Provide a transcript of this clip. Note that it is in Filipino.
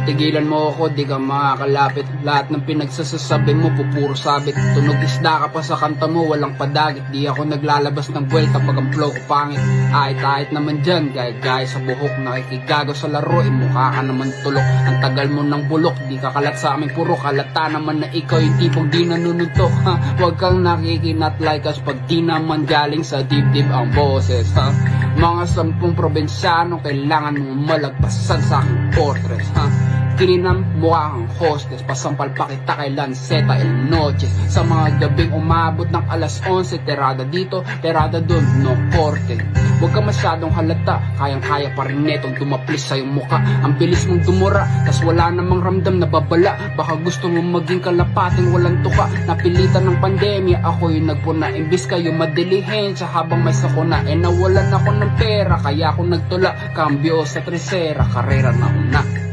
Tigilan mo ako, di ka makakalapit. Lahat ng pinagsasasabi mo, pupuro sabit. Tunog isda ka pa sa kanta mo, walang padagit. Di ako naglalabas ng buwel kapag ang flow ko pangit. Ahit-ahit naman dyan, gaya sa buhok. Nakikigago sa laro, mukha ka naman tulok. Ang tagal mo ng bulok, di ka kalat sa aming puro. Kalata naman na ikaw yung tipong di nanununtok, ha? Huwag kang nakikinat like us pag di naman galing sa dibdib ang boses, ha? Mga 10 probinsyano, kailangan mong malagpasan sa aking fortress, ha? Kininam mukha kang hostess, pasampal pa kita kay Lanceta El Noches. Sa mga gabing umabot ng alas 11, terada dito, terada dun, no korte. Huwag ka masyadong halata, kayang-kaya pa rin netong dumaplis sa iyong muka. Ang bilis mong dumura, tas wala namang ramdam na babala. Baka gusto mong maging kalapating walang tuka. Napilitan ng pandemya, ako yung nagpuna. Imbis kayo madilihensya habang may sakuna. Nawalan ako ng pera, kaya ako nagtula. Kambyo sa tresera, karera na una.